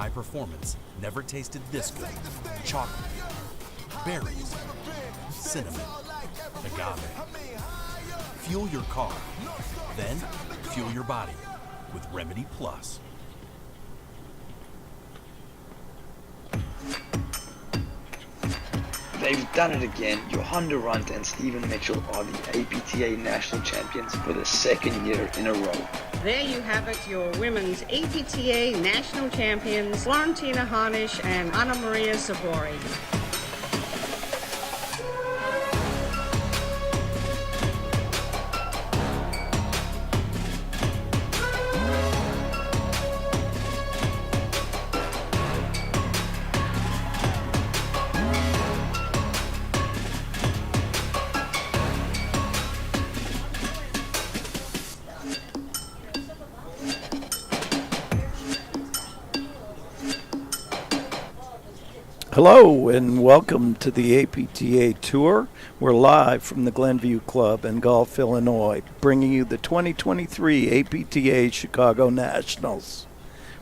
high performance never tasted this good. Chocolate, berries, cinnamon, agave. Fuel your car, then fuel your body with Remedy Plus. They've done it again. Johan Durant and Steven Mitchell are the APTA National Champions for the second year in a row. There you have it, your women's APTA National Champions, Florentina Harnisch and Anna Maria Sabori. Hello and welcome to the APTA Tour. We're live from the Glenview Club in Gulf, Illinois, bringing you the 2023 APTA Chicago Nationals,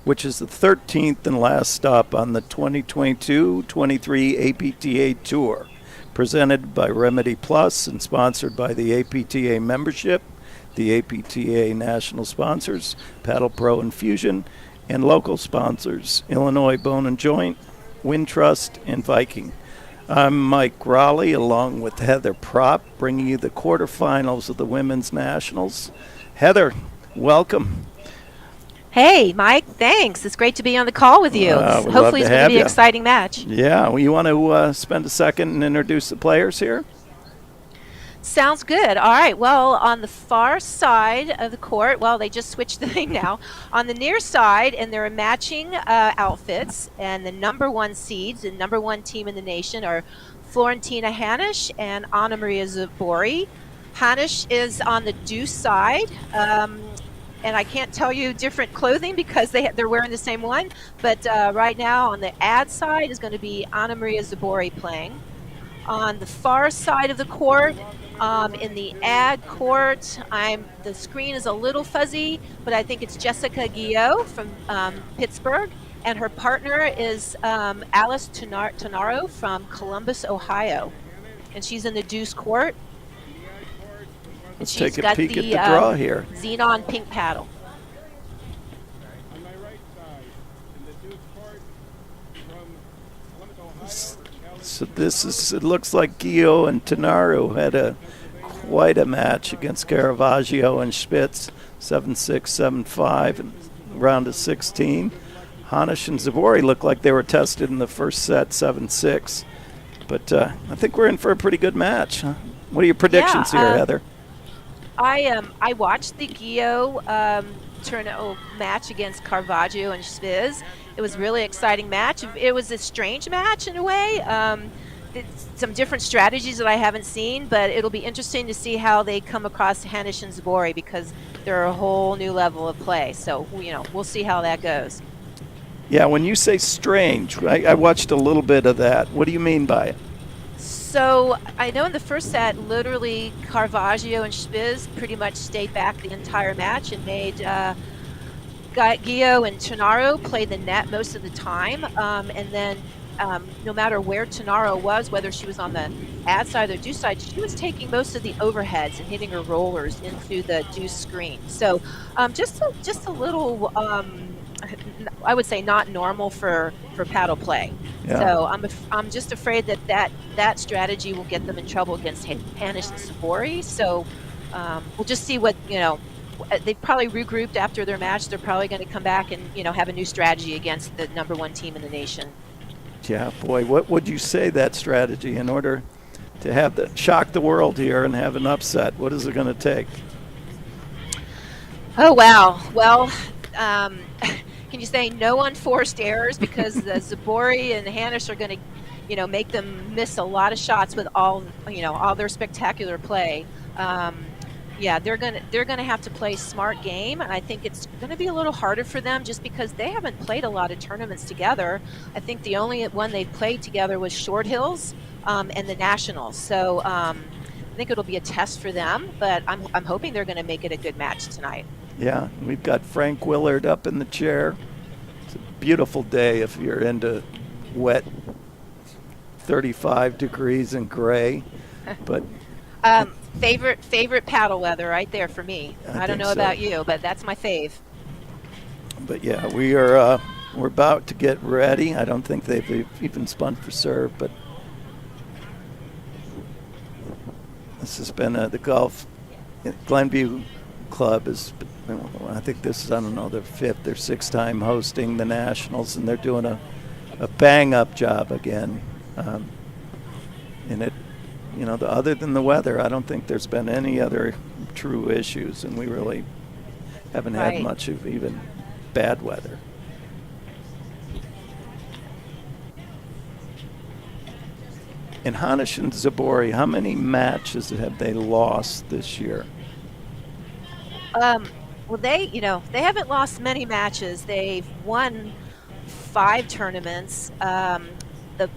which is the 13th and last stop on the 2022-23 APTA Tour, presented by Remedy Plus and sponsored by the APTA membership, the APTA National sponsors, Paddle Pro Infusion, and local sponsors, Illinois Bone and Joint, Wintrust, and Viking. I'm Mike Raleigh along with Heather Propp, bringing you the quarterfinals of the Women's Nationals. Heather, welcome. Hey, Mike, thanks. It's great to be on the call with you. Hopefully it's going to be an exciting match. Yeah, well, you want to spend a second and introduce the players here? Sounds good. All right. Well, on the far side of the court, well, they just switched the thing now. On the near side, and they're matching outfits, and the number one seeds, the number one team in the nation are Florentina Harnisch and Anna Maria Zabori. Harnisch is on the deuce side, and I can't tell you different clothing because they're wearing the same one, but right now on the ad side is going to be Anna Maria Zabori playing. On the far side of the court, in the ad court, the screen is a little fuzzy, but I think it's Jessica Guillot from Pittsburgh, and her partner is Alice Tonaro from Columbus, Ohio, and she's in the deuce court. Let's take a peek at the draw here. Xenon pink paddle. On my right side, in the deuce court from Columbus, Ohio. So it looks like Guillot and Tonaro had quite a match against Caravaggio and Spitz, 7-6, 7-5, and round of 16. Harnisch and Zabori looked like they were tested in the first set, 7-6. But I think we're in for a pretty good match. Huh? What are your predictions here, Heather? I watched the Guillot Turno match against Caravaggio and Spitz. It was a really exciting match. It was a strange match in a way. Some different strategies that I haven't seen, but it'll be interesting to see how they come across Harnisch and Zabori because they're a whole new level of play. So, we'll see how that goes. Yeah, when you say strange, I watched a little bit of that. What do you mean by it? So I know in the first set, literally Caravaggio and Spitz pretty much stayed back the entire match and made Guillot and Tonaro play the net most of the time, and then no matter where Tonaro was, whether she was on the ad side or deuce side, she was taking most of the overheads and hitting her rollers into the deuce screen. So just a little, I would say, not normal for paddle play. Yeah. So I'm just afraid that strategy will get them in trouble against Harnisch and Zabori. So we'll just see what they probably regrouped after their match. They're probably going to come back and have a new strategy against the number one team in the nation. Yeah, boy, what would you say that strategy in order to shock the world here and have an upset? What is it going to take? Oh wow! Well, can you say no unforced errors because the Zabori and Harnisch are going to, make them miss a lot of shots with all their spectacular play. Yeah, they're gonna have to play smart game, and I think it's going to be a little harder for them just because they haven't played a lot of tournaments together. I think the only one they played together was Short Hills and the Nationals. So I think it'll be a test for them, but I'm hoping they're going to make it a good match tonight. Yeah, we've got Frank Willard up in the chair. It's a beautiful day if you're into wet 35 degrees and gray. But Favorite paddle weather right there for me. I don't think know so. about you, but that's my fave. But yeah, we're about to get ready. I don't think they've even spun for serve, but this has been the golf Glenview Club is. I think this is, I don't know, their fifth or sixth time hosting the Nationals, and they're doing a bang-up job again. And it, other than the weather, I don't think there's been any other true issues, and we really haven't had much of even bad weather. In Hanish and Zabori, how many matches have they lost this year? Well, they haven't lost many matches. They've won 5 tournaments. The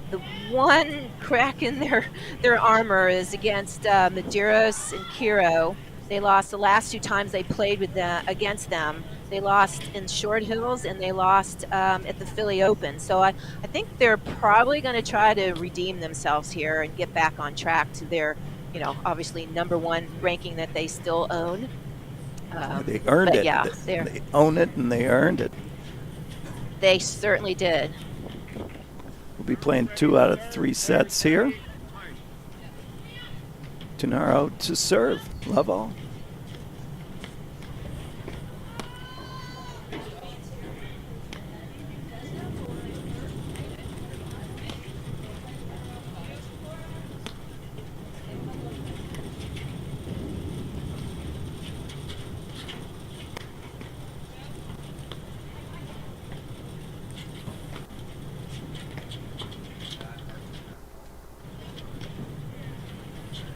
one crack in their armor is against Medeiros and Kiro. They lost the last 2 times they played against them. They lost in Short Hills, and they lost at the Philly Open. So I think they're probably going to try to redeem themselves here and get back on track to their, obviously #1 ranking that they still own. They earned it. Yeah, they own it, and they earned it. They certainly did. We'll be playing 2 out of 3 sets here. Tunaro to serve. Love all.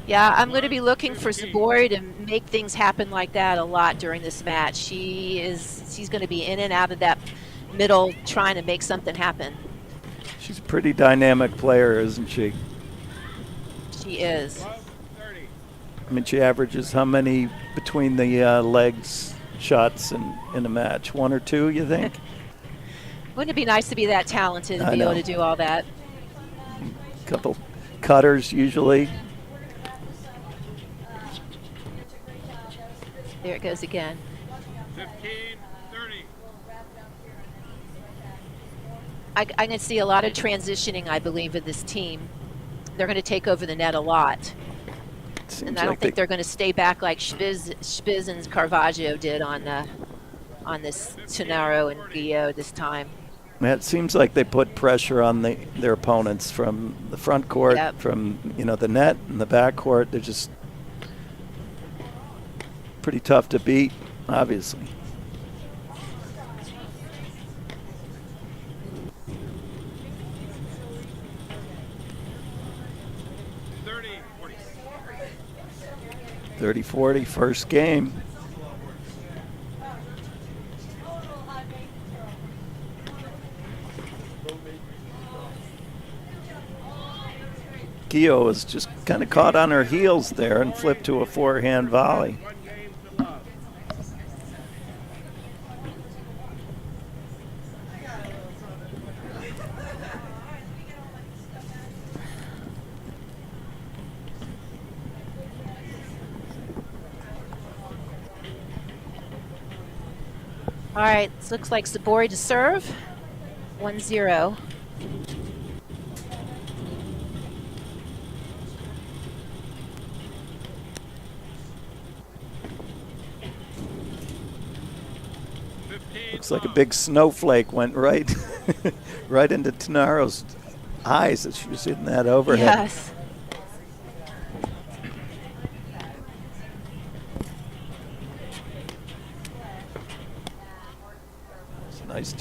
Yeah, I'm going to be looking for Zabori to make things happen like that a lot during this match. She's going to be in and out of that middle trying to make something happen. She's a pretty dynamic player, isn't she? She is. I mean, she averages how many between the legs shots in a match? 1 or 2, you think? Wouldn't it be nice to be that talented and be able to do all that? Couple cutters usually. There it goes again. 15, 30. I'm going to see a lot of transitioning, I believe, with this team. They're going to take over the net a lot. And I don't think they're going to stay back like Spiz and Caravaggio did on this Tunaro and Guillot this time. It seems like they put pressure on their opponents from the front court, from the net and the back court. They're just pretty tough to beat, obviously. .30-40, first game. Guillot was just kind of caught on her heels there and flipped to a forehand volley. All right, this looks like Zabori to serve. 1-0. Looks like a big snowflake went right right into Tenaro's eyes as she was hitting that overhead. Yes.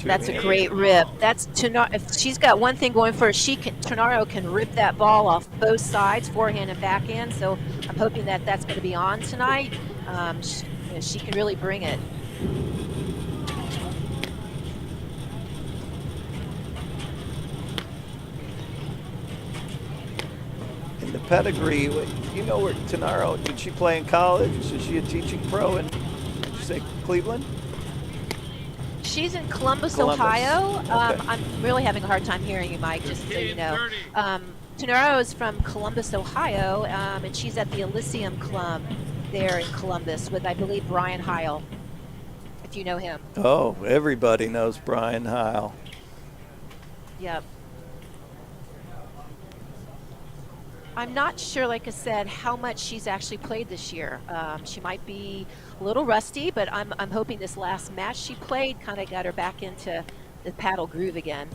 That's a great rip. That's Tunaro. If she's got one thing going for her, Tunaro can rip that ball off both sides, forehand and backhand. So I'm hoping that that's going to be on tonight. She can really bring it. In the pedigree, you know where Tunaro, did she play in college? Is she a teaching pro in, did you say Cleveland? She's in Columbus, Columbus. Ohio. Okay. I'm really having a hard time hearing you, Mike, just so you know. Tunaro is from Columbus, Ohio, and she's at the Elysium Club there in Columbus with, I believe, Brian Heil, if you know him. Oh, everybody knows Brian Heil. Yep. I'm not sure, like I said, how much she's actually played this year. She might be a little rusty, but I'm hoping this last match she played kind of got her back into the paddle groove again.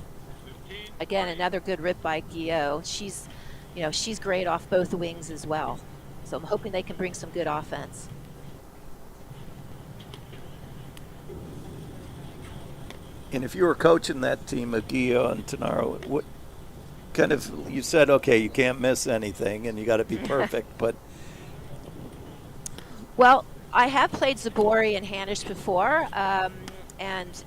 Again, another good rip by Guillot. She's great off both wings as well. So I'm hoping they can bring some good offense. And if you were coaching that team of Guillot and Tunaro, what kind of, you said, okay, you can't miss anything and you got to be perfect, but. Well, I have played Zabori and Hanish before, and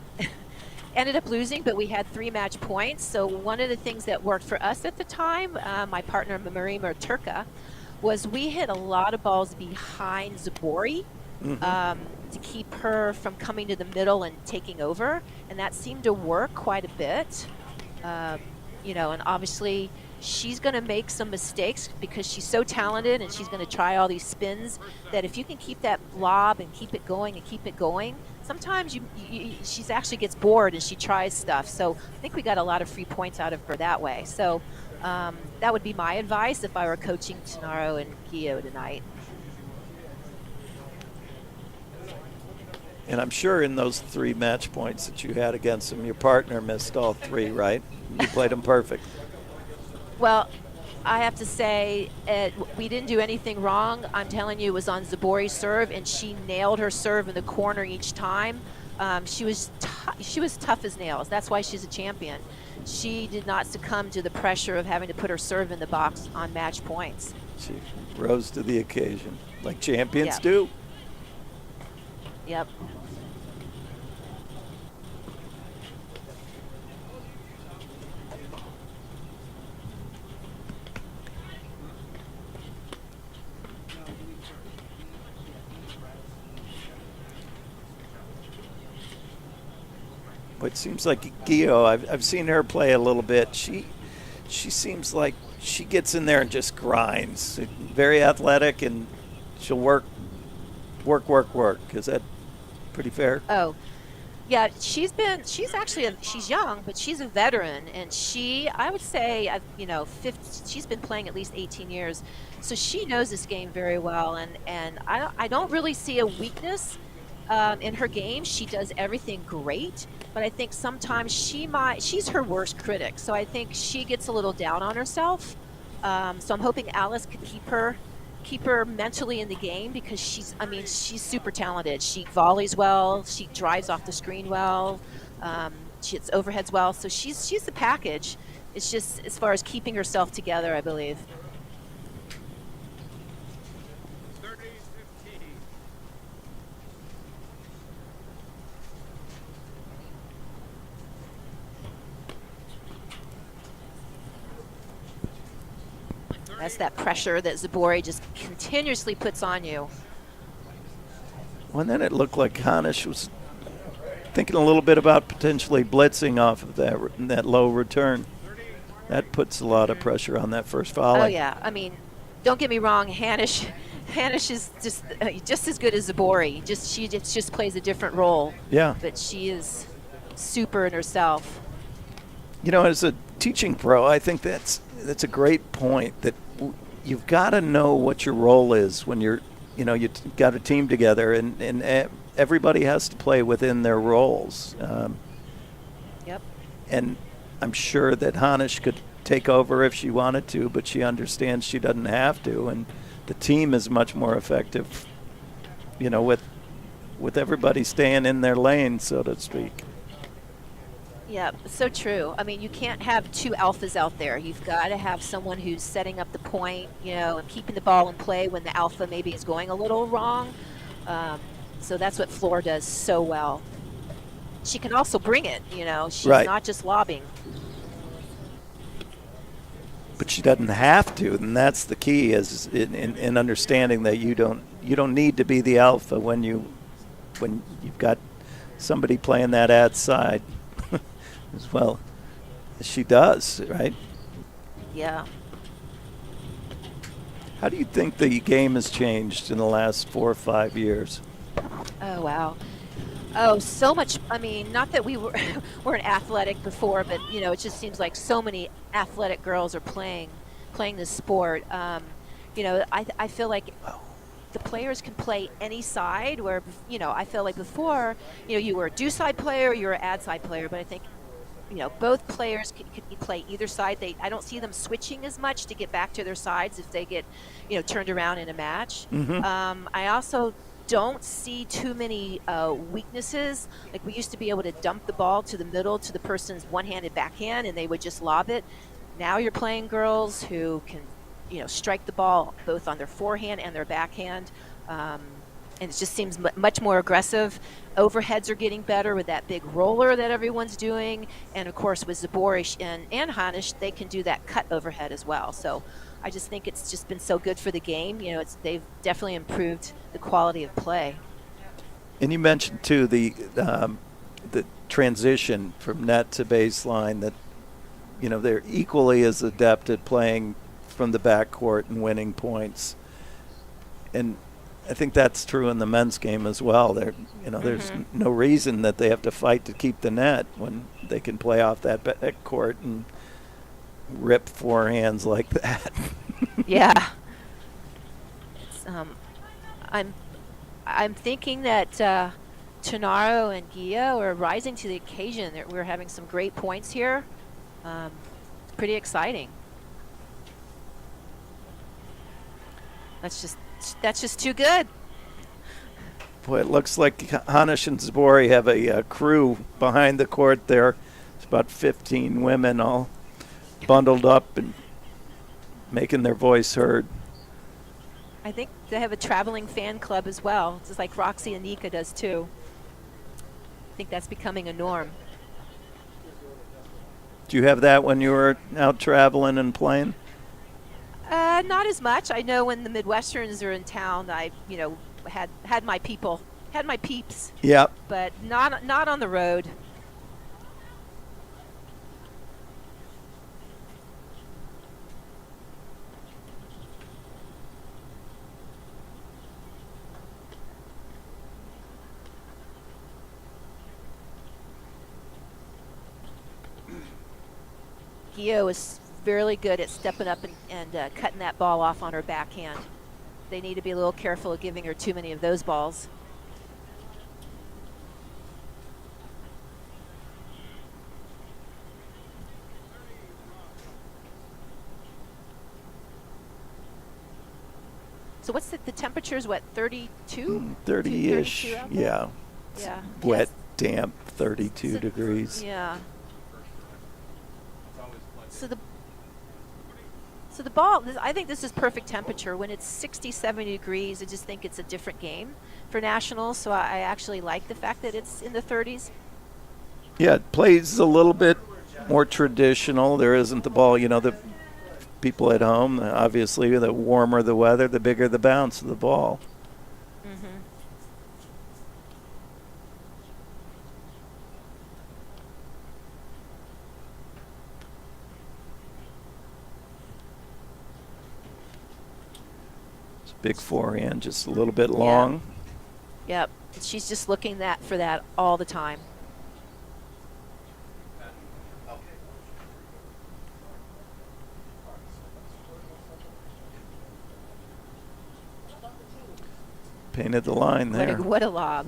ended up losing, but we had 3 match points. So one of the things that worked for us at the time, my partner Marima Turka, was we hit a lot of balls behind Zabori to keep her from coming to the middle and taking over, and that seemed to work quite a bit. And obviously she's going to make some mistakes because she's so talented and she's going to try all these spins that if you can keep that lob and keep it going, sometimes she actually gets bored and she tries stuff. So I think we got a lot of free points out of her that way. So that would be my advice if I were coaching Tunaro and Guillot tonight. And I'm sure in those 3 match points that you had against them, your partner missed all 3, right? You played them perfect. Well, I have to say we didn't do anything wrong. I'm telling you, it was on Zabori's serve, and she nailed her serve in the corner each time. She was tough as nails. That's why she's a champion. She did not succumb to the pressure of having to put her serve in the box on match points. She rose to the occasion, like champions Yep. do. Yep. It seems like Guillot, I've seen her play a little bit. She seems like she gets in there and just grinds. Very athletic, and she'll work. Is that pretty fair? Oh, yeah. She's young, but she's a veteran, and I would say, she's been playing at least 18 years, so she knows this game very well, and I don't really see a weakness in her game. She does everything great, but I think sometimes she's her worst critic, so I think she gets a little down on herself. So I'm hoping Alice could keep her mentally in the game, because she's super talented. She volleys well, she drives off the screen well, she hits overheads well, so she's the package. It's just as far as keeping herself together, I believe. 30-15. That's that pressure that Zabori just continuously puts on you. Well, and then it looked like Hanish was thinking a little bit about potentially blitzing off of that low return. That puts a lot of pressure on that first volley. Oh yeah, don't get me wrong, Hanish is just as good as Zabori. She just plays a different role. Yeah. But she is super in herself. As a teaching pro, I think that's a great point, that you've got to know what your role is when you've got a team together, and everybody has to play within their roles. Yep. And I'm sure that Hanish could take over if she wanted to, but she understands she doesn't have to, and the team is much more effective, with everybody staying in their lane, so to speak. Yeah, so true. You can't have 2 alphas out there. You've got to have someone who's setting up the point, and keeping the ball in play when the alpha maybe is going a little wrong. So that's what Floor does so well. She can also bring it, she's Right. not just lobbing. But she doesn't have to, and that's the key, is in understanding that you don't need to be the alpha when you've got somebody playing that ad side as well as she does, right? Yeah. How do you think the game has changed in the last 4 or 5 years? Oh, wow. Oh, so much. I mean, not that we weren't athletic before, but it just seems like so many athletic girls are playing this sport. I feel like the players can play any side. Where I feel like before, you were a do side player, you were an ad side player. But I think both players could play either side. I don't see them switching as much to get back to their sides if they get turned around in a match. I also don't see too many weaknesses. Like we used to be able to dump the ball to the middle to the person's one-handed backhand and they would just lob it. Now you're playing girls who can strike the ball both on their forehand and their backhand, and it just seems much more aggressive. Overheads are getting better with that big roller that everyone's doing, and of course with Zaborish and Hanish, they can do that cut overhead as well. So I just think it's just been so good for the game. They've definitely improved the quality of play. And you mentioned too the transition from net to baseline, that they're equally as adept at playing from the backcourt and winning points. And I think that's true in the men's game as well. There's no reason that they have to fight to keep the net when they can play off that backcourt and rip forehands like that. Yeah. I'm thinking that Ternaro and Gia are rising to the occasion. We're having some great points here. It's pretty exciting. That's just too good. Boy, it looks like Hanish and Zabori have a crew behind the court there. It's about 15 women all bundled up and making their voice heard. I think they have a traveling fan club as well, just like Roxy and Nika does too. I think that's becoming a norm. Do you have that when you were out traveling and playing? Not as much. I know when the Midwesterns are in town, I had my people, had my peeps. Yep. But not on the road. Gio is fairly good at stepping up and cutting that ball off on her backhand. They need to be a little careful of giving her too many of those balls. So what's the temperature's what, 32? 30-ish, yeah. Yeah. Wet, damp, 32 degrees. Yeah. So the ball, I think this is perfect temperature. When it's 60, 70 degrees, I just think it's a different game for Nationals. So I actually like the fact that it's in the 30s. Yeah, it plays a little bit more traditional. There isn't the ball, the people at home, obviously, the warmer the weather, the bigger the bounce of the ball. Big forehand, just a little bit long. Yep. She's just looking for that all the time. Painted the line there. What a lob.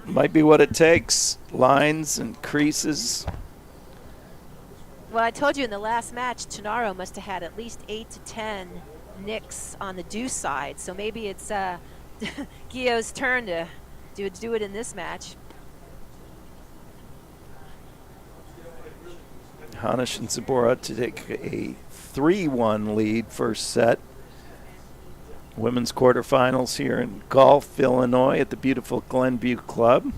Might be what it takes. Lines and creases. Well, I told you in the last match, Ternaro must have had at least 8 to 10 nicks on the deuce side. So maybe it's Gio's turn to do it in this match. Hanish and Zabora to take a 3-1 lead first set. Women's quarterfinals here in Gulf, Illinois at the beautiful Glenview Club.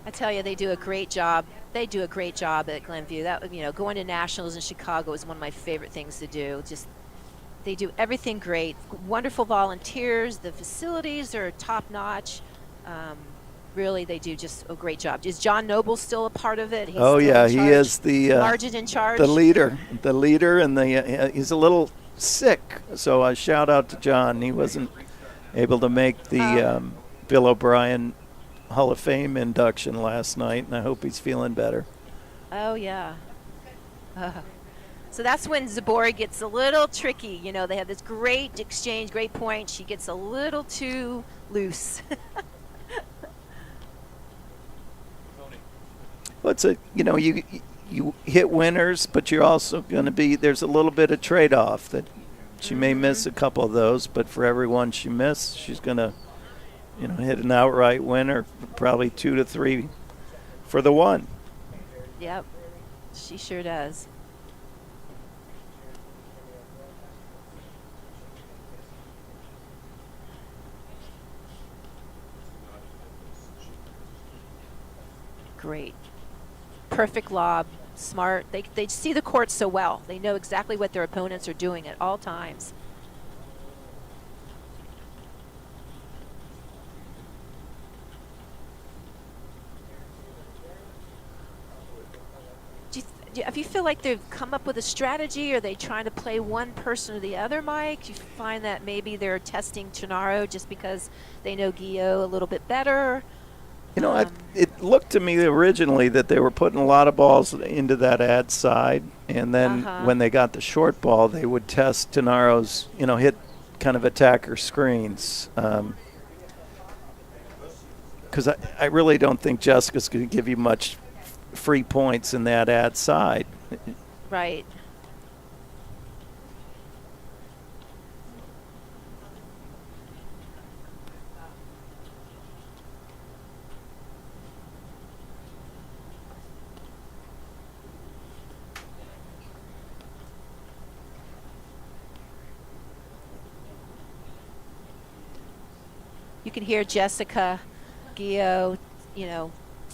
I tell you, they do a great job. They do a great job at Glenview. That, going to nationals in Chicago is one of my favorite things to do. Just they do everything great. Wonderful volunteers. The facilities are top notch. Really, they do just a great job. Is John Noble still a part of it? He's Oh still yeah, in he charge? is the Sergeant in charge. the leader, and he's a little sick. So I shout out to John. He wasn't able to make the Bill O'Brien Hall of Fame induction last night, and I hope he's feeling better. Oh yeah. So that's when Zabori gets a little tricky. They have this great exchange, great point. She gets a little too loose. Well, it's you hit winners, but you're also going to there's a little bit of trade-off that she may miss a couple of those, but for every one she missed, she's going to hit an outright winner, probably 2 to 3 for the one. Yep, she sure does. Great. Perfect lob, smart. They see the court so well. They know exactly what their opponents are doing at all times. If you feel like they've come up with a strategy, are they trying to play one person or the other, Mike? Do you find that maybe they're testing Gennaro just because they know Guillot a little bit better? It looked to me originally that they were putting a lot of balls into that ad side, and then when they got the short ball, they would test Gennaro's, hit kind of attacker screens. Because I really don't think Jessica's going to give you much free points in that ad side. Right. You can hear Jessica Guillot,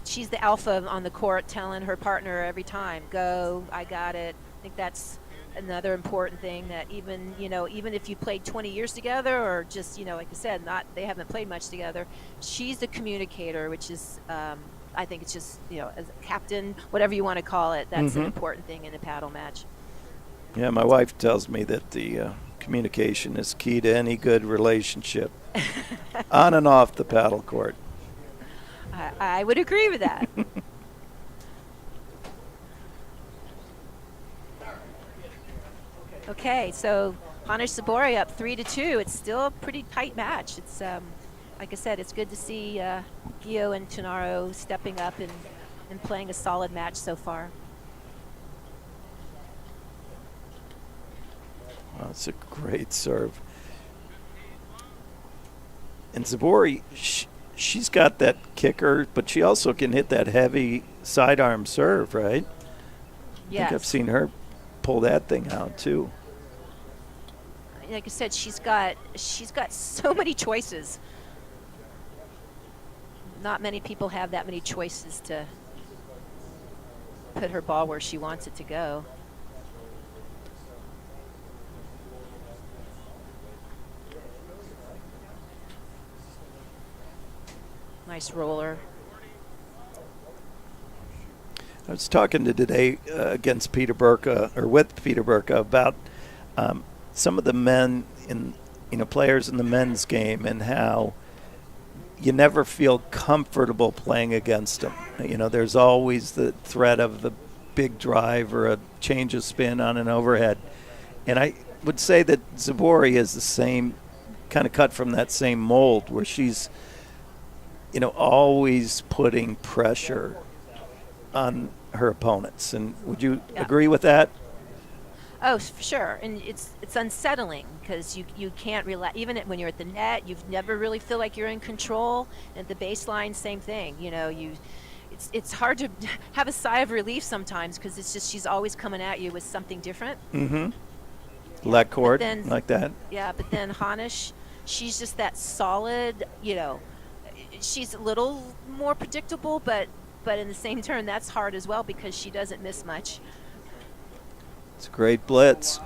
she's the alpha on the court telling her partner every time, go, I got it. I think that's another important thing that even if you played 20 years together or just, like I said, they haven't played much together, she's the communicator, which is, I think it's just, as a captain, whatever you want to call it, that's an important thing in a paddle match. Yeah, my wife tells me that the communication is key to any good relationship on and off the paddle court. I would agree with that. Okay, so Hanish Zabori up 3-2. It's still a pretty tight match. It's like I said, it's good to see Guillot and Gennaro stepping up and playing a solid match so far. Wow, that's a great serve. And Zabori, she's got that kicker, but she also can hit that heavy sidearm serve, right? Yes. I think I've seen her pull that thing out too. Like I said, she's got so many choices. Not many people have that many choices to put her ball where she wants it to go. Nice roller. I was talking today against Peter Burka, or with Peter Burka, about some of the men players in the men's game and how you never feel comfortable playing against them. There's always the threat of the big drive or a change of spin on an overhead. And I would say that Zabori is the same, kind of cut from that same mold, where she's always putting pressure on her opponents. And would you agree with that? Oh, for sure. And it's unsettling because you can't relax. Even when you're at the net, you never really feel like you're in control. And at the baseline, same thing. It's hard to have a sigh of relief sometimes because it's just she's always coming at you with something different. Mm-hmm. Lat cord, like that. Yeah, but then Hanish, she's just that solid, she's a little more predictable, but but in the same turn, that's hard as well because she doesn't miss much. It's a great blitz.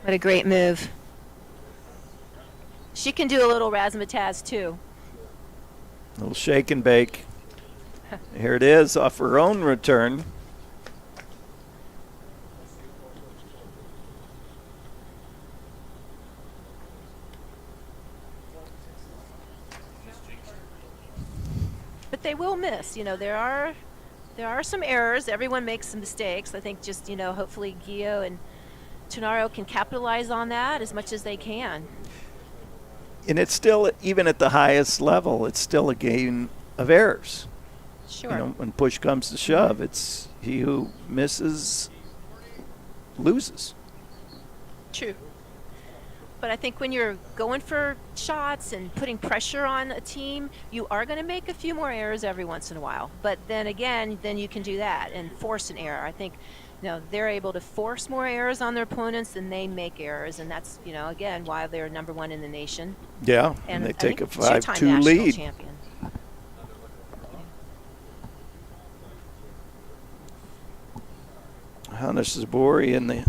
What a great move. She can do a little razzmatazz too. A little shake and bake. Here it is off her own return. But they will miss. You know, there are some errors. Everyone makes some mistakes. I think just, you know, hopefully Gio and Ternaro can capitalize on that as much as they can. And it's still, even at the highest level, it's still a game of errors. Sure. You know, when push comes to shove, it's he who misses loses. True. But I think when you're going for shots and putting pressure on a team, you are going to make a few more errors every once in a while. But then again, then you can do that and force an error. I think, you know, they're able to force more errors on their opponents than they make errors. And that's, you know, again, why they're number one in the nation. Yeah, and they I take a think two-time 5-2 national lead. champion. Hanish Zabori in the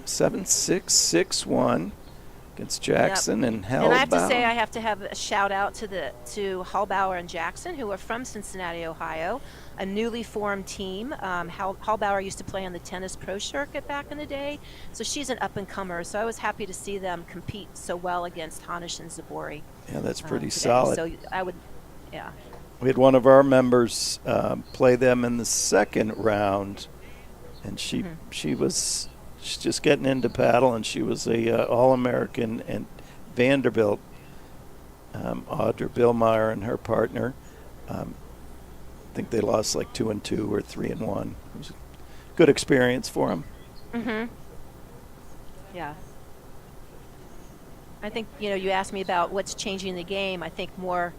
7-6-6-1 against Jackson and Hellbauer. And I have to say, I have to have a shout out to Hallbauer and Jackson, who are from Cincinnati, Ohio, a newly formed team. Hallbauer used to play on the tennis pro circuit back in the day, so she's an up and comer. So I was happy to see them compete so well against Hanish and Zabori. Yeah, that's pretty today. solid. So I would, yeah. We had one of our members play them in the second round, and she's just getting into paddle, and she was a All-American and Vanderbilt. Audra Billmeyer and her partner. I think they lost like 2-2 or 3-1. It was a good experience for them. Yeah. I think, you know, you asked me about what's changing the game. I think more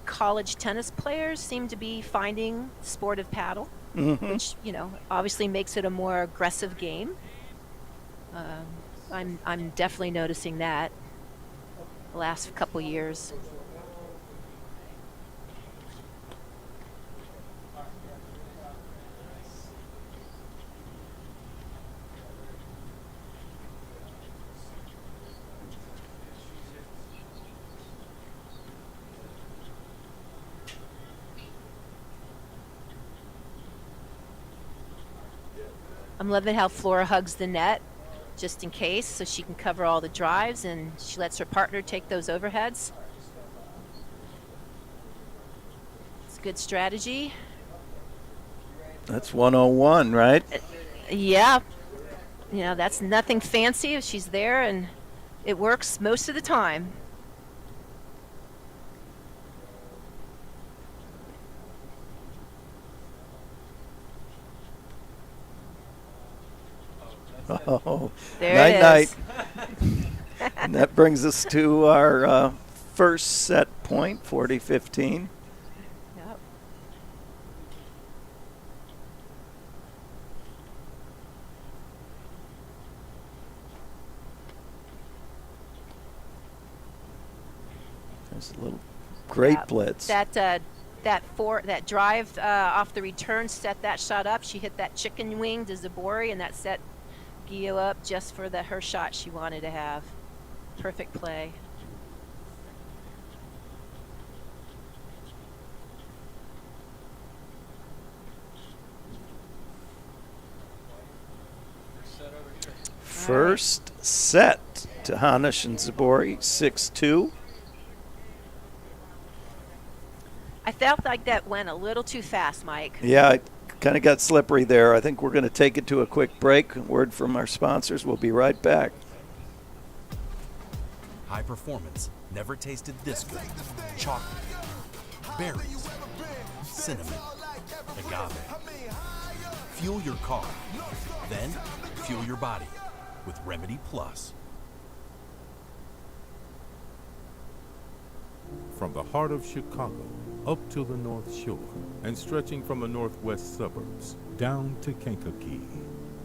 college tennis players seem to be finding the sport of paddle, which, you know, obviously makes it a more aggressive game. I'm definitely noticing that the last couple years. I'm loving how Flora hugs the net just in case, so she can cover all the drives, and she lets her partner take those overheads. It's a good strategy. That's 101, right? Yeah. You know, that's nothing fancy if she's there, and it works most of the time. Oh, There night, it night. And that brings us to our first set point, 40-15. Yep. There's a little great Yeah. blitz. That drive off the return set that shot up. She hit that chicken wing to Zabori, and that set Gio up just for her shot she wanted to have. Perfect play. First set to Hanish and Zabori, 6-2. I felt like that went a little too fast, Mike. Yeah, it kind of got slippery there. I think we're going to take it to a quick break. Word from our sponsors. We'll be right back. High performance never tasted this good. Chocolate, berries, cinnamon, agave. Fuel your car, then fuel your body with Remedy Plus. From the heart of Chicago up to the North Shore and stretching from the northwest suburbs down to Kankakee.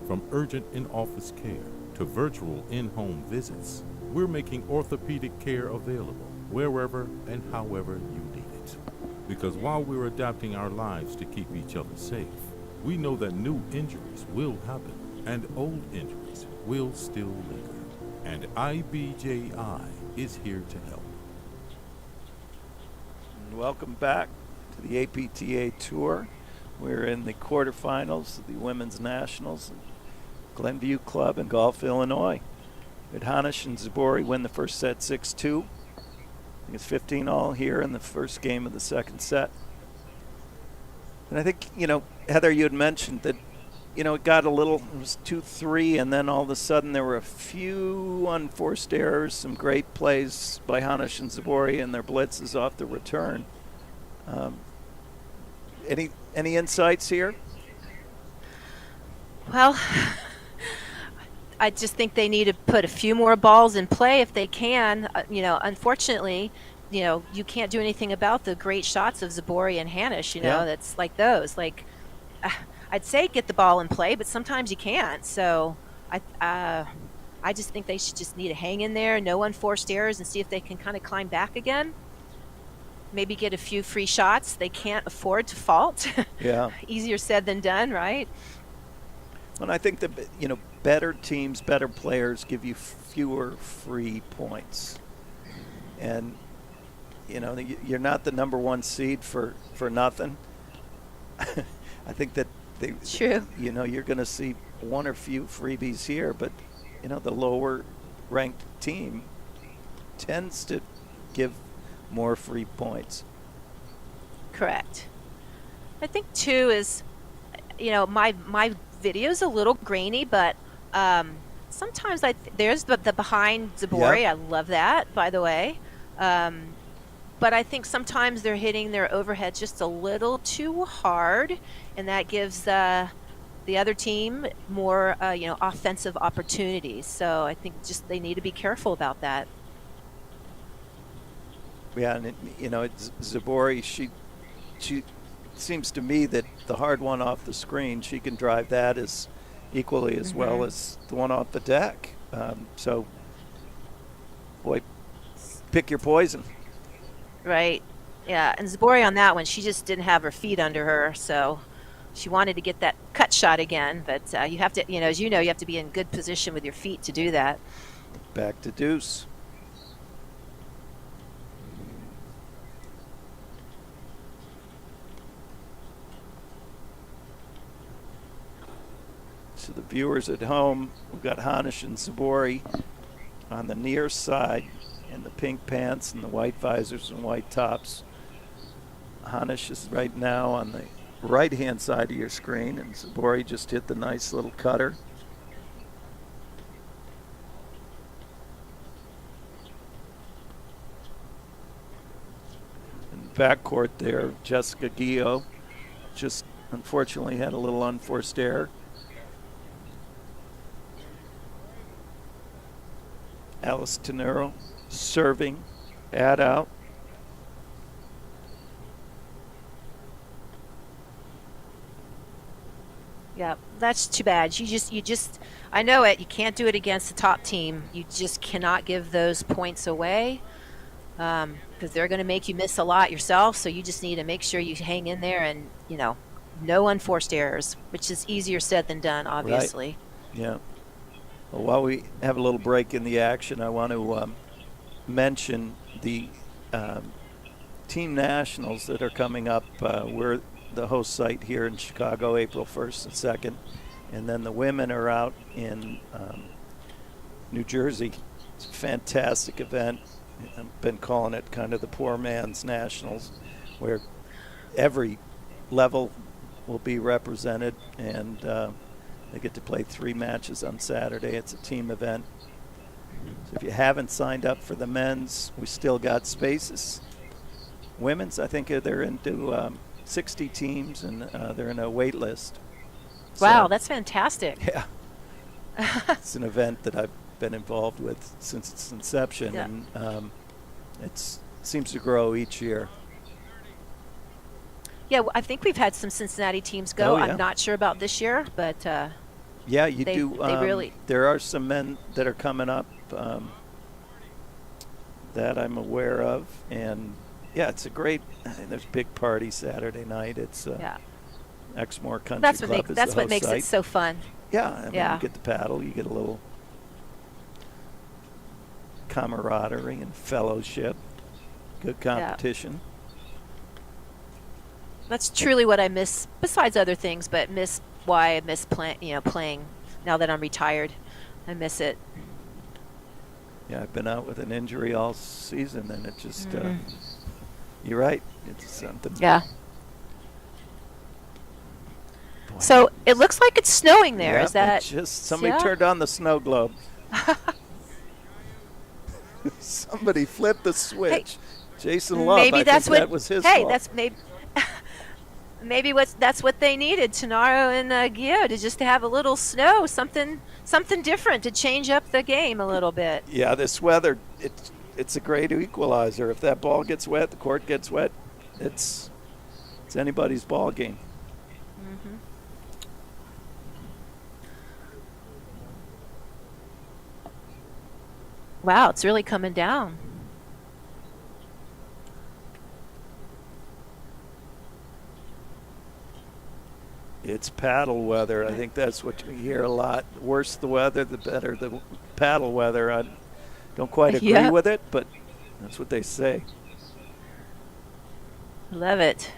From urgent in-office care to virtual in-home visits, we're making orthopedic care available wherever and however you need important, because while we're adapting our lives to keep each other safe, we know that new injuries will happen, and old injuries will still linger. And IBJI is here to help. And welcome back to the APTA Tour. We're in the quarterfinals of the Women's Nationals in Glenview Club in Gulf, Illinois. But Hanish and Zabori win the first set 6-2. I think it's 15-all here in the first game of the second set. And I think, Heather, you had mentioned that, it got it was 2-3, and then all of a sudden there were a few unforced errors, some great plays by Hanish and Zabori and their blitzes off the return. Any insights here? Well, I just think they need to put a few more balls in play if they can. Unfortunately, you can't do anything about the great shots of Zabori and Hanish, that's like those. I'd say get the ball in play, but sometimes you can't. So I just think they should just need to hang in there, no unforced errors, and see if they can kind of climb back again. Maybe get a few free shots. They can't afford to fault. Yeah. Easier said than done, right? And I think that, better teams, better players give you fewer free points. And, you're not the number one seed for nothing. I think that True. You're going to see one or few freebies here, but, the lower ranked team tends to give more free points. Correct. I think too is, my video's a little grainy, but sometimes there's the behind Zabori. Yep. I love that, by the way. But I think sometimes they're hitting their overhead just a little too hard, and that gives the other team more, offensive opportunities. So I think just they need to be careful about that. Yeah, and Zabori, she seems to me that the hard one off the screen, she can drive that as equally as well as the one off the deck. So, boy, pick your poison. Right. Yeah, and Zabori on that one, she just didn't have her feet under her, so she wanted to get that cut shot again. But you have to, as you have to be in good position with your feet to do that. Back to deuce. To the viewers at home, we've got Hanish and Zabori on the near side in the pink pants and the white visors and white tops. Hanish is right now on the right-hand side of your screen, and Zabori just hit the nice little cutter. In the backcourt there, Jessica Guillot just unfortunately had a little unforced error. Alice Tenero serving, add out. Yeah, that's too bad. You just, I know it. You can't do it against the top team. You just cannot give those points away because they're going to make you miss a lot yourself. So you just need to make sure you hang in there and, no unforced errors, which is easier said than done, obviously. Right. Yeah. Well, while we have a little break in the action, I want to mention the team nationals that are coming up. We're the host site here in Chicago, April 1st and 2nd. And then the women are out in New Jersey. It's a fantastic event. I've been calling it kind of the poor man's nationals, where every level will be represented, and they get to play 3 matches on Saturday. It's a team event. So if you haven't signed up for the men's, we still got spaces. Women's, I think they're into 60 teams, and they're in a wait list. Wow, So, that's fantastic. yeah. It's an event that I've been involved with since its inception, Yeah. and it seems to grow each year. Yeah, I think we've had some Cincinnati teams go. Oh, yeah. I'm not sure about this year, but Yeah, you They- do. they really- There are some men that are coming up that I'm aware of, and Yeah, it's a great. There's big party Saturday night. It's Yeah. Exmoor Country That's Club what is that's the what host makes site. it so fun. Yeah, I mean, Yeah. you get the paddle, you get a little camaraderie and fellowship, good competition. That's truly what I miss, besides other things, but miss why I miss playing now that I'm retired. I miss it. Yeah, I've been out with an injury all season, and it just, you're right, it's something. Yeah. Boy. So it looks like it's snowing there. Is Yep, that just somebody yeah? turned on the snow globe. Somebody flipped the switch. Jason Love, Maybe I that's think what. that was his Hey, fault. that's maybe. Maybe that's what they needed, Tenaro and Gio, to just have a little snow, something different to change up the game a little bit. Yeah, this weather, it's a great equalizer. If that ball gets wet, the court gets wet, it's anybody's ball game. Mm-hmm. Wow, it's really coming down. It's paddle weather. I think that's what we hear a lot. The worse the weather, the better the paddle weather. I don't quite agree with it, but that's what they say. Love it.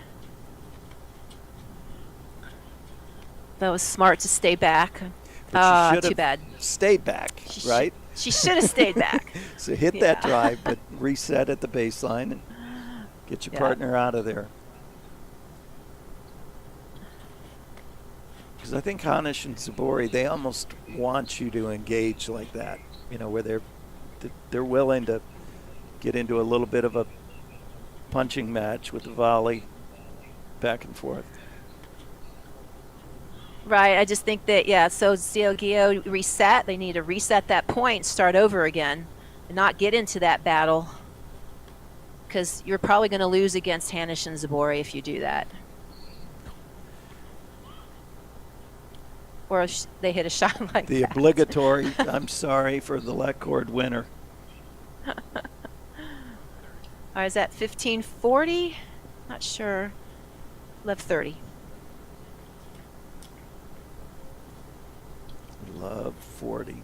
That was smart to stay back. Too bad. Stayed back, right? She should have stayed back. So hit that drive, but reset at the baseline and get your partner out of there. Because I think Hanish and Zabori, they almost want you to engage like that, where they're willing to get into a little bit of a punching match with the volley back and forth. Right. I just think that, so Gio reset. They need to reset that point, start over again, and not get into that battle. Because you're probably going to lose against Hanish and Zabori if you do that. Or if they hit a shot like that. The obligatory, I'm sorry for the let cord winner. Or is that 1540? Not sure. 1130. Love 40.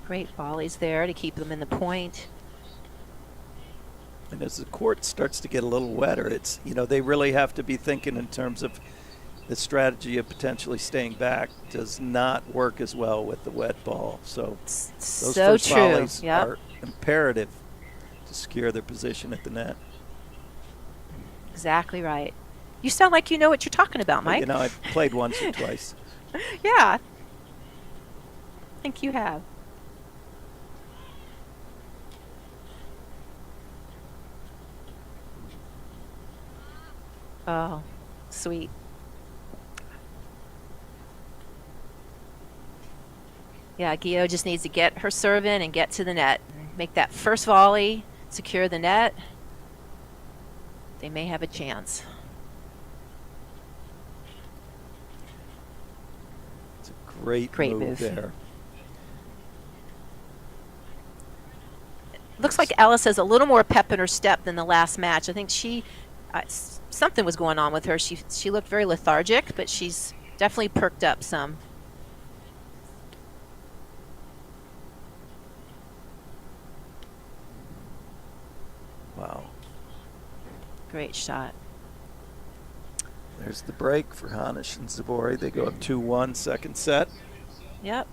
Great volleys there to keep them in the point. And as the court starts to get a little wetter, it's, they really have to be thinking in terms of the strategy of potentially staying back does not work as well with the wet ball. So those first volleys are imperative to secure their position at the net. Exactly right. You sound like you know what you're talking about, Mike. I've played once or twice. Yeah. I think you have. Oh, sweet. Yeah, Gio just needs to get her serve in and get to the net. Make that first volley, secure the net. They may have a chance. It's a great move there. Looks like Alice has a little more pep in her step than the last match. I think something was going on with her. She looked very lethargic, but she's definitely perked up some. Wow. Great shot. There's the break for Hanish and Zabori. They go up 2-1, second set. Yep.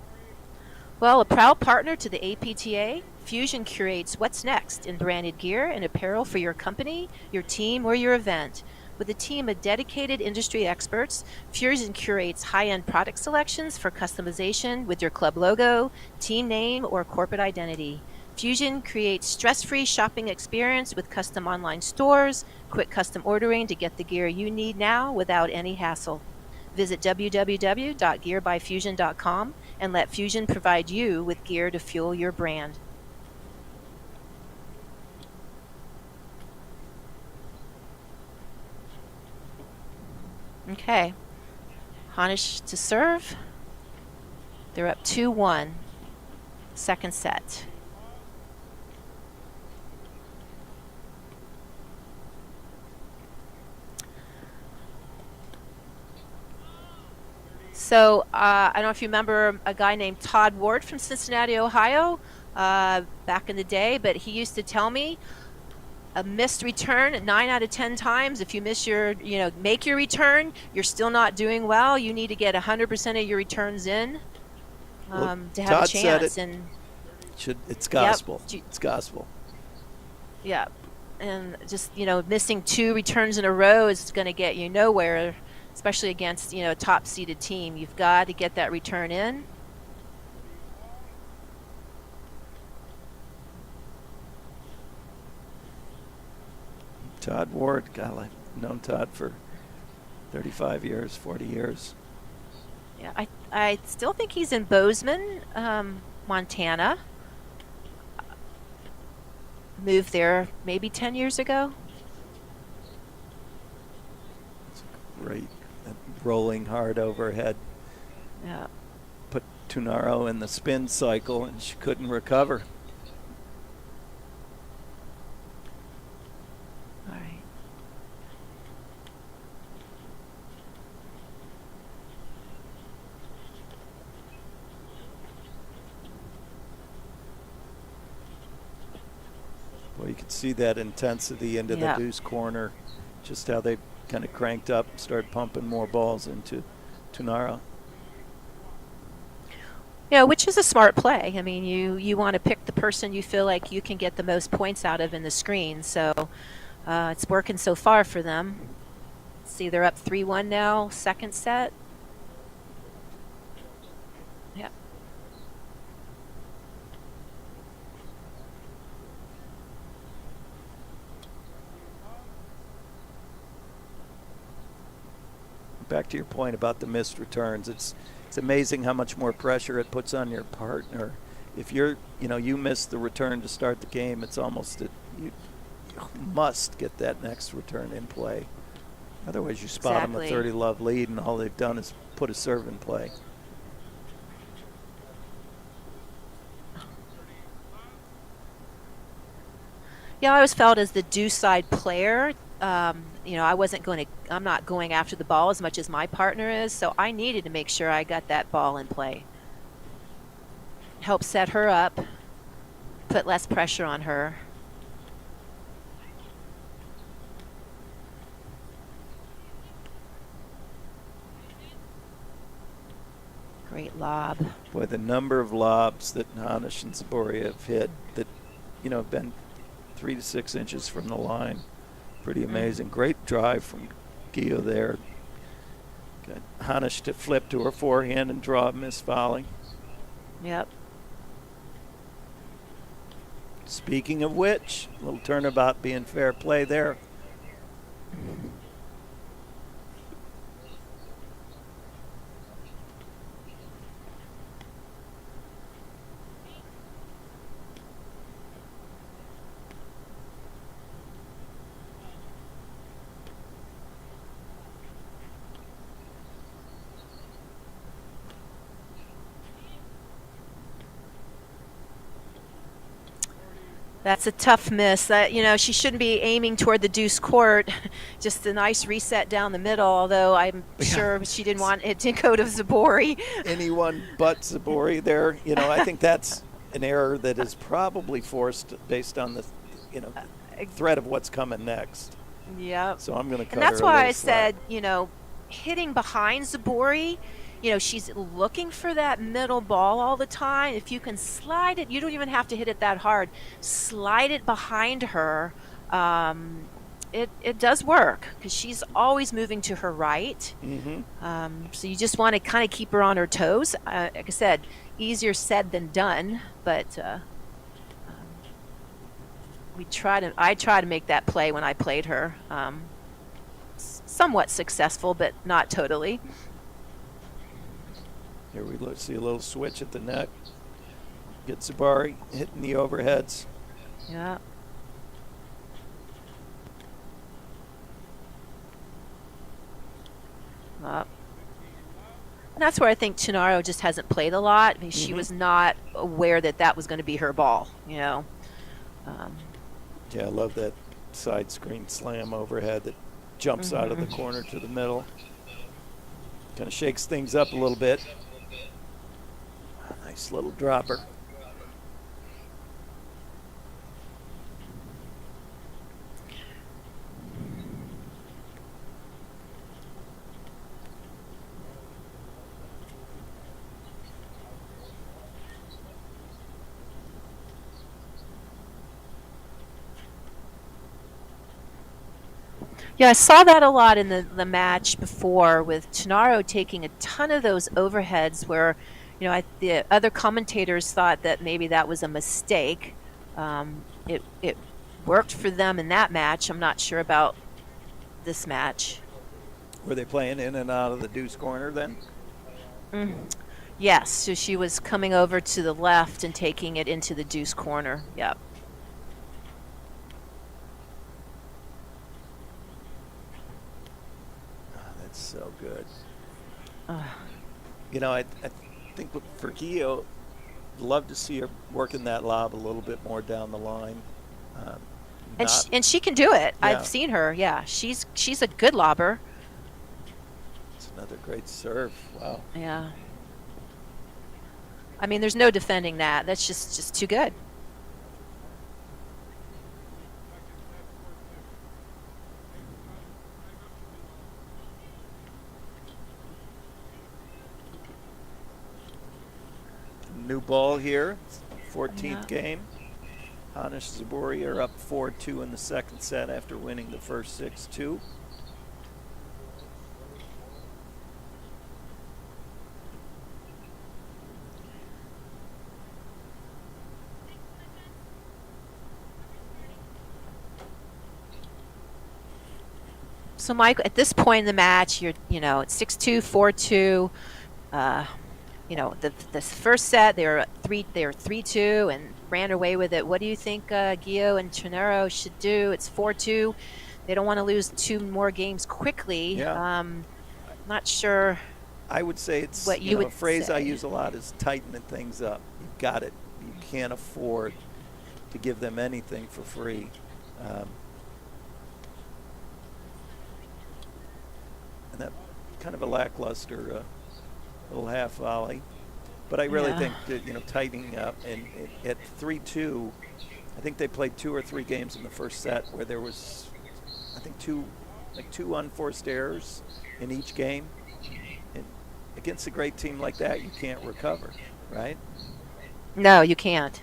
Well, a proud partner to the APTA, Fusion curates what's next in branded gear and apparel for your company, your team, or your event. With a team of dedicated industry experts, Fusion curates high-end product selections for customization with your club logo, team name, or corporate identity. Fusion creates stress-free shopping experience with custom online stores, quick custom ordering to get the gear you need now without any hassle. Visit www.gearbyfusion.com and let Fusion provide you with gear to fuel your brand. Okay. Hanish to serve. They're up 2-1. Second set. So I don't know if you remember a guy named Todd Ward from Cincinnati, Ohio, back in the day, but he used to tell me a missed return 9 out of 10 times. If you miss your, make your return, you're still not doing well. You need to get 100% of your returns in to have Todd a chance. said And it's gospel. Yep. It's gospel. Yeah, and just missing 2 returns in a row is going to get you nowhere, especially against a top-seeded team. You've got to get that return in. Todd Ward, God, I've known Todd for 35 years, 40 years. Yeah, I still think he's in Bozeman, Montana. Moved there maybe 10 years ago. It's great. Rolling hard overhead. Yeah. Put Tunaro in the spin cycle, and she couldn't recover. All right. Well, you could see that intensity into the deuce corner, just how they kind of cranked up and started pumping more balls into Tunaro. Yeah, which is a smart play. I mean, you want to pick the person you feel like you can get the most points out of in the screen. So it's working so far for them. See, they're up 3-1 now, second set. Yep. Back to your point about the missed returns, it's amazing how much more pressure it puts on your partner. If you miss the return to start the game, it's almost you must get that next return in play. Otherwise, you spot them a 30-love lead, and all they've done is put a serve in play. Yeah, I always felt as the deuce side player, I'm not going after the ball as much as my partner is, so I needed to make sure I got that ball in play. Help set her up, put less pressure on her. Great lob. Boy, the number of lobs that Hanish and Zaboria have hit that, have been 3 to 6 inches from the line. Pretty amazing. Great drive from Gio there. Got Hanish to flip to her forehand and draw a missed volley. Yep. Speaking of which, a little turnabout being fair play there. That's a tough miss. She shouldn't be aiming toward the deuce court. Just a nice reset down the middle, although I'm sure she didn't want it to go to Zabori. Anyone but Zabori there. I think that's an error that is probably forced based on the, threat of what's coming next. Yeah. So I'm going to cut her. And that's a why little I slack. said, hitting behind Zabori, she's looking for that middle ball all the time. If you can slide it, you don't even have to hit it that hard. Slide it behind her. It does work because she's always moving to her right. Mm-hmm. So you just want to kind of keep her on her toes. Like I said, easier said than done, but I try to make that play when I played her. Somewhat successful, but not totally. Here we see a little switch at the net. Get Zabari hitting the overheads. Yeah. And that's where I think Chinaro just hasn't played a lot. I mean, she was not aware that that was going to be her ball, you know. Yeah, I love that side screen slam overhead that jumps out of the corner to the middle. Kind of shakes things up a little bit. Nice little dropper. Yeah, I saw that a lot in the match before with Chinaro taking a ton of those overheads where, you know, the other commentators thought that maybe that was a mistake. It worked for them in that match. I'm not sure about this match. Were they playing in and out of the deuce corner then? Yes, so she was coming over to the left and taking it into the deuce corner. Yep. So good. You know, I think for Gio, love to see her working that lob a little bit more down the line. And she can do it. Yeah. I've seen her. Yeah, she's a good lobber. It's another great serve. Wow. Yeah. I mean, there's no defending that. That's just too good. New ball here, 14th game. Hanish Zaburi are up 4-2 in the second set after winning the first 6-2. So, Mike, at this point in the match, it's 6-2, 4-2. You know, the first set they were 3-2 and ran away with it. What do you think Gio and Chinaro should do? It's 4-2. They don't want to lose 2 more games quickly. Yeah. Not sure. I would say it's what you would a phrase say. I use a lot is tightening things up. You've got it. You can't afford to give them anything for free. And that kind of a lackluster little half volley, but I really think that tightening up and at 3-2, I think they played 2 or 3 games in the first set where there was, I think two unforced errors in each game, and against a great team like that, you can't recover, right? No, you can't.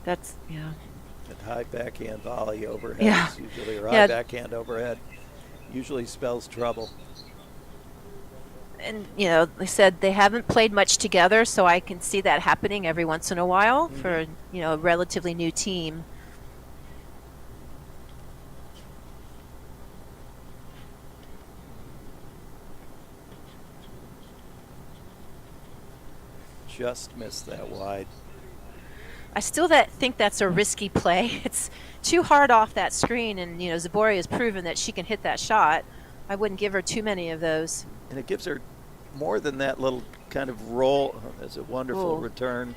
That's, yeah. That high backhand volley overhead Yeah. is usually, or high backhand overhead usually spells trouble. And, they said they haven't played much together, so I can see that happening every once in a while for, a relatively new team. Just missed that wide. I still think that's a risky play. It's too hard off that screen, and Zabori has proven that she can hit that shot. I wouldn't give her too many of those. And it gives her more than that little kind of roll. Oh, that's a wonderful return.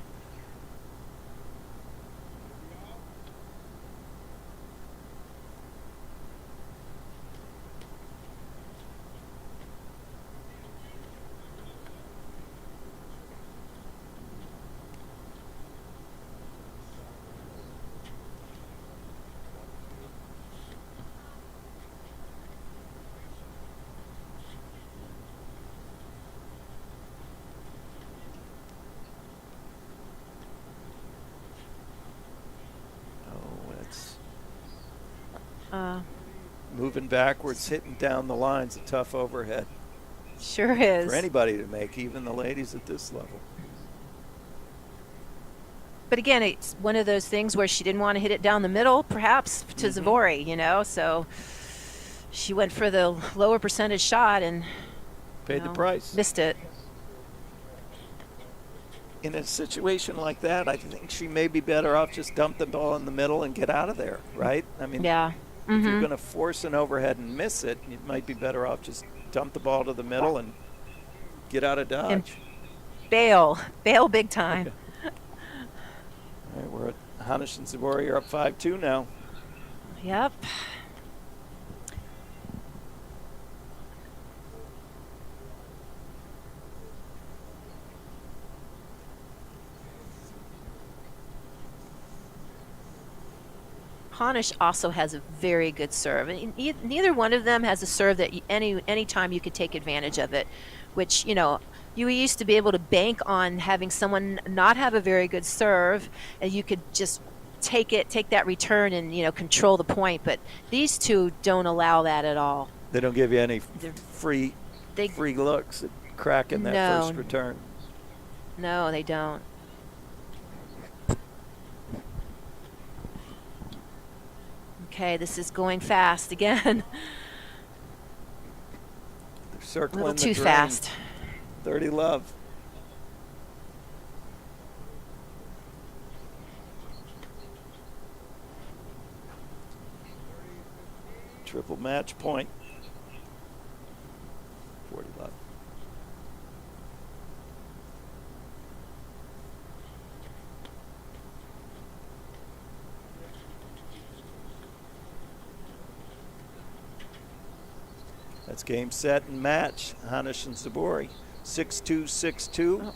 Moving backwards, hitting down the line's a tough overhead. Sure is. For anybody to make, even the ladies at this level. But again, it's one of those things where she didn't want to hit it down the middle, perhaps, to Zavori, you know, so she went for the lower percentage shot and Paid the price. missed it. In a situation like that, I think she may be better off just dump the ball in the middle and get out of there, right? I mean, Yeah. if you're going to force an overhead and miss it, you might be better off just dump the ball to the middle and get out of Dodge. And bail big time. All right, we're at Hanish and Zavori are up 5-2 now. Yep. Hanish also has a very good serve, and neither one of them has a serve that any time you could take advantage of it, which, you know, you used to be able to bank on having someone not have a very good serve, and you could just take that return and, you know, control the point. But these two don't allow that at all. They don't give you any They're- free looks at cracking that No. first return. No, they don't. Okay, this is going fast again. They're A circling little the too drain. fast. 30 love. Triple match point. 40 love. That's game, set, and match. Hanish and Zabori. 6-2, 6-2.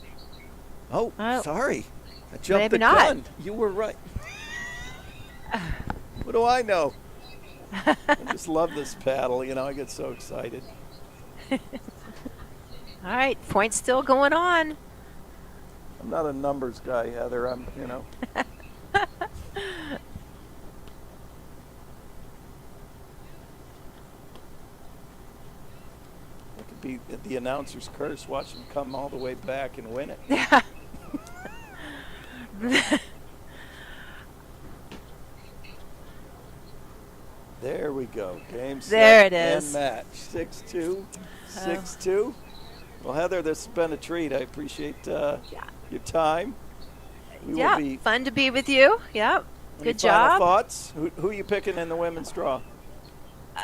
Oh, Oh. sorry. I jumped Maybe the not. gun. You were right. What do I know? I just love this paddle. You know, I get so excited. All right, points still going on. I'm not a numbers guy, Heather. I'm, you know. It could be the announcer's curse. Watch him come all the way back and win it. Yeah. There we go. Game, There set, it is. and match. 6-2, 6-2. Well, Heather, this has been a treat. I appreciate your time. We Yeah, will be, fun to be with you. Yep. any Good final job. thoughts? Who are you picking in the women's draw?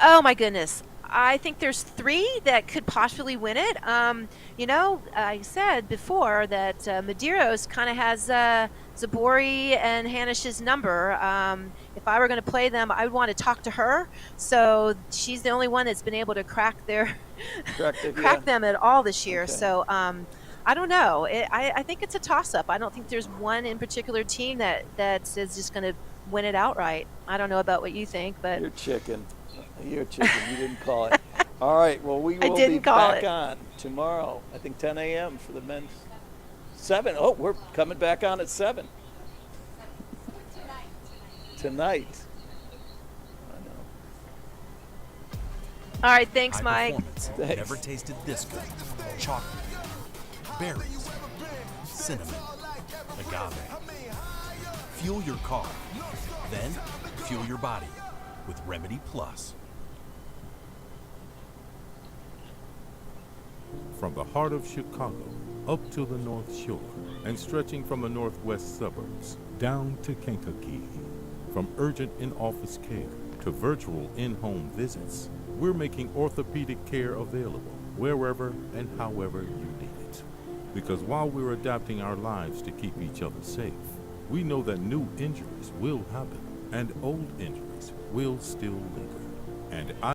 Oh my goodness. I think there's 3 that could possibly win it. You know, I said before that Medeiros kind of has Zabori and Hanish's number. If I were going to play them, I would want to talk to her. So she's the only one that's been able to crack Correct. them at all this year. Okay. So I don't know. I think it's a toss-up. I don't think there's one in particular team that is just going to win it outright. I don't know about what you think, but You're chicken. You're chicken. You didn't call it. All right. Well, we I will didn't be call back it. on tomorrow. I think 10 a.m. for the men's. 7. Oh, we're coming back on at 7. Tonight. I know. all right. Thanks, High Mike. performance Thanks. never tasted this good. Chocolate, berries, cinnamon, agave. Fuel your car, then fuel your body with Remedy Plus. From the heart of Chicago up to the North Shore and stretching from the northwest suburbs down to Kankakee. From urgent in-office care to virtual in-home visits, we're making orthopedic care available wherever and however you need it. Because while we're adapting our lives to keep each other safe, we know that new injuries will happen and old injuries will still linger. And